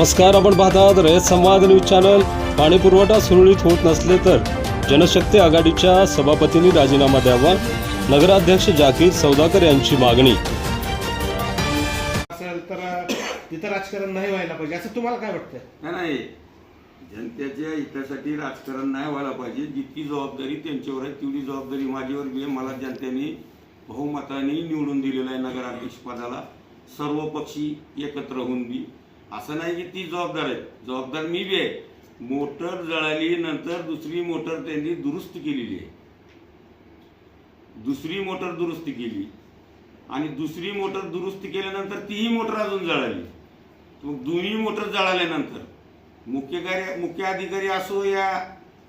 नमस्कार, आपण पाहतात रयत संवाद न्यूज चॅनल. पाणी पुरवठा सुरळीत होत नसले तर जनशक्ती आघाडीच्या सभापतींनी राजीनामा द्यावा, नगराध्यक्ष जाकीर सौदाकर यांची मागणी. असेल तर तिथं राजकारण नाही व्हायला पाहिजे असं तुम्हाला काय वाटतं? नाही, जनतेच्या हितासाठी राजकारण नाही व्हायला पाहिजे. जितकी जबाबदारी त्यांच्यावर आहे तेवढी जबाबदारी माझ्यावर बी आहे. मला जनतेने बहुमताने निवडून दिलेलं आहे नगराध्यक्ष पदाला, सर्व पक्षी एकत्र होऊन बी. असं नाही की ती जबाबदार आहे, जबाबदार मी बी आहे. मोटर जळाली, नंतर दुसरी मोटर त्यांनी दुरुस्त केलेली आहे, दुसरी मोटर दुरुस्त केली आणि दुसरी मोटर दुरुस्त केल्यानंतर तीही मोटर अजून जळाली. मग दोन्ही मोटर जळाल्यानंतर मुख्य अधिकारी असो या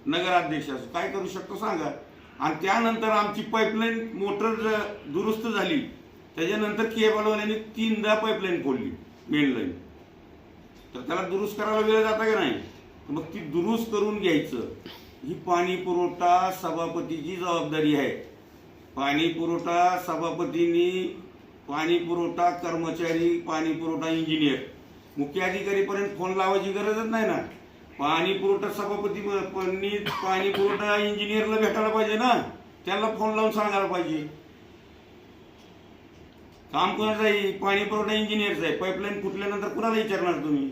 नगराध्यक्ष असो काय करू शकतो सांगा. आणि त्यानंतर आमची पाईपलाईन मोटर दुरुस्त झाली, त्याच्यानंतर केबलवाल्यांनी 3दा पाईपलाईन फोडली, मेन लाईन. तर त्याला दुरुस्त करायला वेळ जाता का नाही? मग ती दुरुस्त करून घ्यायचं, ही पाणी पुरवठा सभापतीची जबाबदारी आहे. पाणी पुरवठा सभापतींनी, पाणी पुरवठा कर्मचारी, पाणी पुरवठा इंजिनियर, मुख्य अधिकारीपर्यंत फोन लावायची गरजच नाही ना. पाणी पुरवठा सभापती पाणी पुरवठा इंजिनियरला भेटायला पाहिजे ना, त्याला फोन लावून सांगायला पाहिजे. काम कोणाचं आहे? पाणी पुरवठा इंजिनियरचं आहे. पाईपलाईन फुटल्यानंतर कुणाला विचारणार तुम्ही?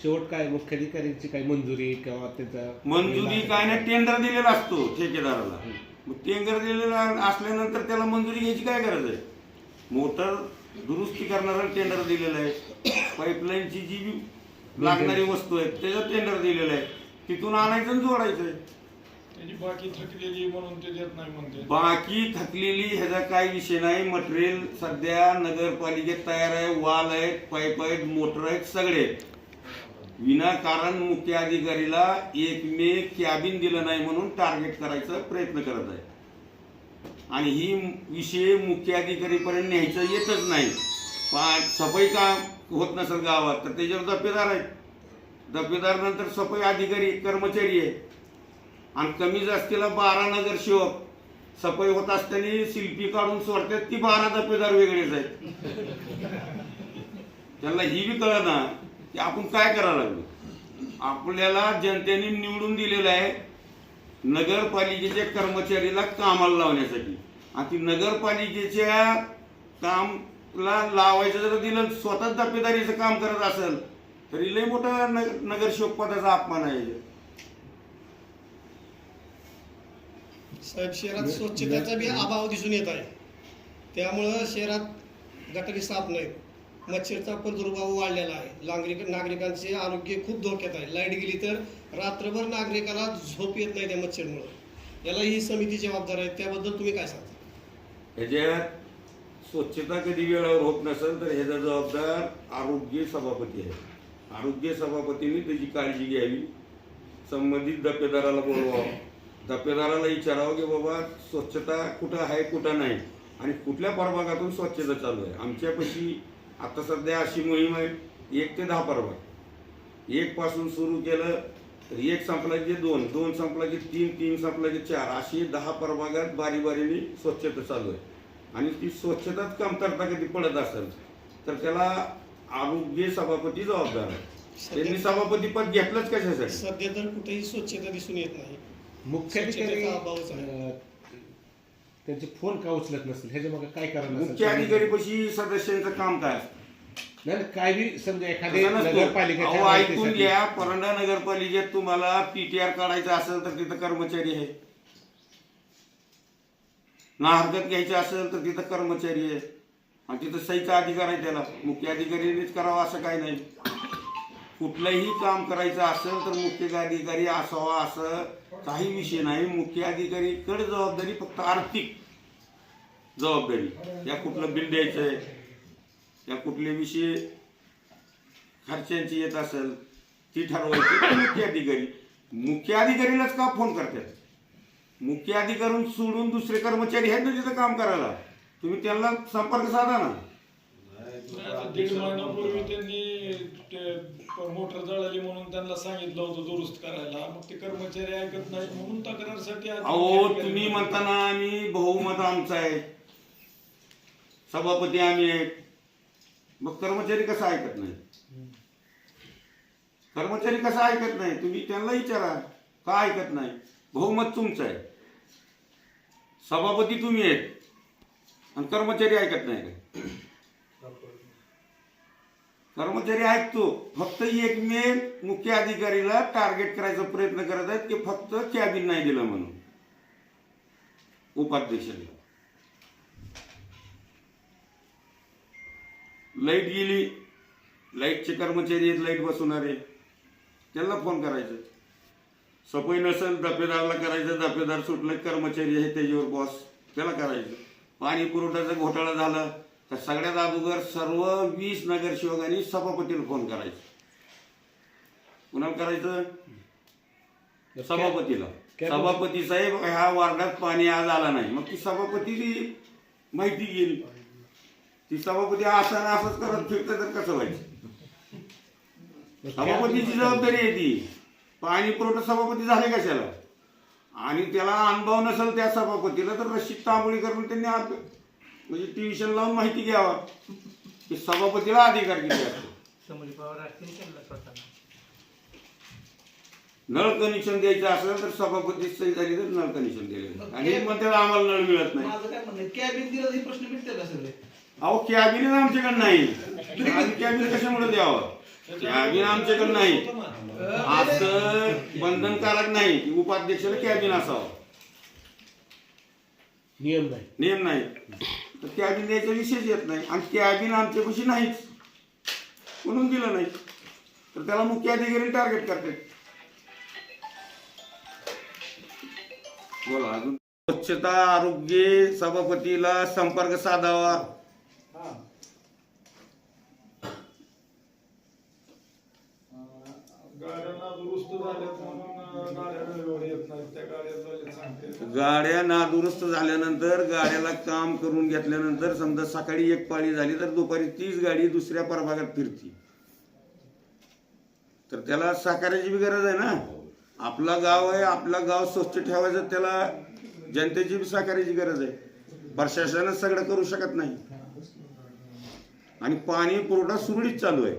शेवट काय मुख्याधिकाऱ्यांची काय मंजुरी किंवा त्याचा मंजुरी काय नाही, टेंडर दिलेला असतो ठेकेदाराला. मग टेंडर दिलेला असल्यानंतर त्याला मंजुरी घ्यायची काय गरज आहे? मोटर दुरुस्ती करणारा टेंडर दिलेलं आहे, पाईपलाईनची जी लागणारी वस्तू आहे त्याचं टेंडर दिलेलं आहे, तिथून आणायचं आणि जोडायचं. बाकी थकलेली म्हणून ते देत नाही म्हणते. बाकी थकलेली ह्याचा काही विषय नाही. मटेरियल सध्या नगरपालिकेत तयार आहे, वाल आहेत, पाईप आहेत, मोटर आहेत, सगळे. विनाकारण मुख्य अधिकारीला कॅबिन दिलं नाही म्हणून टार्गेट करायचा प्रयत्न करत आहे. आणि ही विषय मुख्य अधिकारीपर्यंत न्यायचं येतच नाही. सफाई काम होत नसेल गावात तर त्याच्यावर दफेदार आहेत, दफेदार नंतर सफाई अधिकारी कर्मचारी आहे. आणि कमी जास्तीला 12 नगरसेवक सफाई होत असताना शिल्पी काढून सोडतात, ती 12 दफेदार वेगळेच आहेत. त्यांना ही बी कळलं ना की आपण काय करायला लागलो. आपल्याला जनतेने निवडून दिलेलं आहे नगरपालिकेच्या कर्मचारीला कामाला लावण्यासाठी. आणि ती नगरपालिकेच्या कामला लावायचं जर दिलं, स्वतः दफेदारीचं काम करत असेल तरी लय मोठा नगरसेवक पदाचा अपमान आहे. साहेब, शहरात स्वच्छतेचा बी अभाव दिसून येत आहे. त्यामुळं शहरात गटारी साफ नाहीत, मच्छरचा प्रादुर्भाव वाढलेला आहे. नागरिकांचे आरोग्य खूप धोक्यात आहे. लाईट गेली तर रात्रभर नागरिकाला झोप येत नाही त्या मच्छरमुळे. याला ही समिती जबाबदार आहे, त्याबद्दल तुम्ही काय सांगता? ह्याच्यात स्वच्छता कधी वेळेवर होत नसेल तर ह्याचा जबाबदार आरोग्य सभापती आहे. आरोग्य सभापतीने त्याची काळजी घ्यावी, संबंधित दफेदाराला बोलवावं, दफेदाराला विचारावं की बाबा स्वच्छता कुठं आहे कुठं नाही आणि कुठल्या प्रभागातून स्वच्छता चालू आहे. आमच्यापाशी आता सध्या अशी मोहीम आहे, 1 ते 10 प्रभाग. 1 पासून सुरू केलं तर 1 संपला की 2, 2 संपला की 3, 3 संपला की 4, अशी 10 प्रभागात बारी बारीने स्वच्छता चालू आहे. आणि ती स्वच्छताच कमतरता कधी पडत असेल तर त्याला आरोग्य सभापती जबाबदार आहे. त्यांनी सभापती पद घेतलंच कशासाठी? सध्या तर कुठेही स्वच्छता दिसून येत नाही. मुख्याधिकारी अभावच आहे. त्यांचे फोन का उचलत नसेल, ह्याच्या मग काय करायला? मुख्य अधिकारीपाशी सदस्यांचं काम काय असतं? नाही, काय बी समजा एखादी अहो, नगरपालिका ऐकून घ्या. परंडा नगरपालिकेत तुम्हाला PTR काढायचं असेल तर तिथं कर्मचारी आहे, ना हरकत घ्यायची असेल तर तिथं कर्मचारी आहे आणि तिथं सहीचा अधिकार आहे. त्याला मुख्य अधिकारीनेच करावा असं काही नाही. कुठलंही काम करायचं असेल तर मुख्य अधिकारी असावा असं काही विषय नाही. मुख्य अधिकारीकडे जबाबदारी फक्त आर्थिक जबाबदारी, या कुठलं बिल द्यायचं आहे, या कुठले विषय खर्चांची येत असेल ती ठरवायची मुख्य अधिकारीलाच का फोन करतात? मुख्य अधिकारी सोडून दुसरे कर्मचारी आहेत ना तिथं काम करायला, तुम्ही त्यांना संपर्क साधा ना. 1.5 महिन्यापूर्वी त्यांनी मोटर जळाली म्हणून त्यांना सांगितलं होतं दुरुस्त करायला, मग ते कर्मचारी ऐकत नाहीत म्हणून तक्रारसाठी. अहो, तुम्ही म्हणताना आम्ही बहुमत आमचं आहे, सभापती आम्ही आहेत, मग कर्मचारी कसं ऐकत नाही? कर्मचारी कसं ऐकत नाही तुम्ही त्यांना विचारा, का ऐकत नाही? बहुमत तुमचं आहे, सभापती तुम्ही आहेत आणि कर्मचारी ऐकत नाही का? कर्मचारी ऐकतो, फक्त एकमेव मुख्य अधिकारीला टार्गेट करायचा प्रयत्न करत आहेत की फक्त कॅबिन नाही दिलं म्हणून उपाध्यक्षाला. लाईट गेली, लाईटचे कर्मचारी आहेत, लाईट बसवणारे, त्यांना फोन करायचं. सफाई नसेल दफेदारला करायचं, दफेदार सुटलं कर्मचारी आहे त्याच्यावर बॉस, त्याला करायचं. पाणी पुरवठ्याचा घोटाळा झाला तर सगळ्यात अगोदर सर्व 20 नगरसेवकांनी सभापतीला फोन करायचं. कुणाला करायचं? सभापतीला. सभापती साहेब ह्या वार्डात पाणी आज आला नाही, मग ती सभापतीची माहिती गेली, ती सभापती असंच करत फिरतं तर कसं व्हायचं? सभापतीची जबाबदारी आहे ती. पाणी पुरवठा सभापती झाले कशाला? आणि त्याला अनुभव नसेल त्या सभापतीला तर रशीद तांबोळी करून त्यांनी म्हणजे ट्युशन लावून माहिती घ्यावा की सभापतीला अधिकार किती असतो. नळ कनेक्शन द्यायचं असेल तर सभापती सही झाली तर नळ कनेक्शन दिलं, आणि मग त्याला आम्हाला नळ मिळत नाही. माझं काय म्हणणं, कॅबिन दिलं हे प्रश्न मिटतील का सगळे? अहो कॅबिनेट आमच्याकडे नाही, कॅबिनेट कशामुळे द्यावं? कॅबिन आमच्याकडे नाही, असं बंधनकारक नाही की उपाध्यक्षाला कॅबिन असावं, नियम नाही. तर कॅबिन द्यायचा विषयच येत नाही, आणि कॅबिन आमच्यापाशी नाहीच म्हणून दिलं नाही, तर त्याला मुख्य अधिकारी टार्गेट करतात. बोला अजून. स्वच्छता, आरोग्य, सभापतीला संपर्क साधावा. गाड्यांना दुरुस्त झाल्यात म्हणून गाड्या वेळेवर येत नाहीत, त्या गाड्या झाल्या सांगते. गाड्या नादुरुस्त झाल्यानंतर, गाड्याला काम करून घेतल्यानंतर, समजा सकाळी एक पाळी झाली तर दुपारी 30 गाडी दुसऱ्या प्रभागात फिरती, तर त्याला सहकार्याची बी गरज आहे ना. आपला गाव आहे, आपला गाव स्वच्छ ठेवायचं, त्याला जनतेची बी सहकार्याची गरज आहे. प्रशासनानं सगळं करू शकत नाही, आणि पाणी पुरवठा सुरळीत चालू आहे.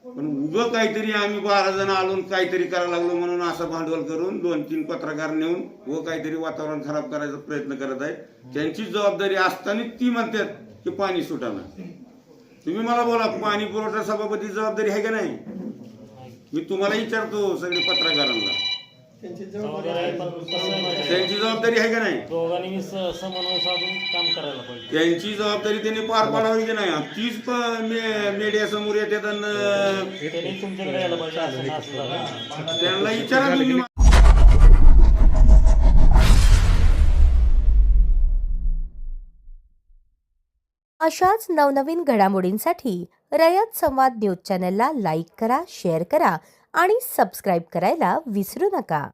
पण उगं काहीतरी आम्ही 12 जण आलो काहीतरी करायला लागलो म्हणून असं भांडवल करून 2-3 पत्रकार नेऊन व काहीतरी वातावरण खराब करायचा प्रयत्न करत आहेत. त्यांची जबाबदारी असताना ती म्हणतात की पाणी सुटाना. तुम्ही मला बोला, पाणी पुरवठा सभापती जबाबदारी आहे का नाही? मी तुम्हाला विचारतो सगळे पत्रकारांना, त्यांची जबाबदारी आहे का नाही? दोघांनी समन्वय साधून काम करायला पाहिजे. त्यांची जबाबदारी त्यांनी पार पाडावी की नाही? तीच मीडिया समोर येतात आणि त्यांनी तुमच्याकडे यायला पाहिजे असं त्यांना विचारा तुम्ही. अशाच नवनवीन घडामोडींसाठी रयत संवाद न्यूज चॅनलला लाईक करा, शेअर करा आणि सबस्क्राईब करायला विसरू नका.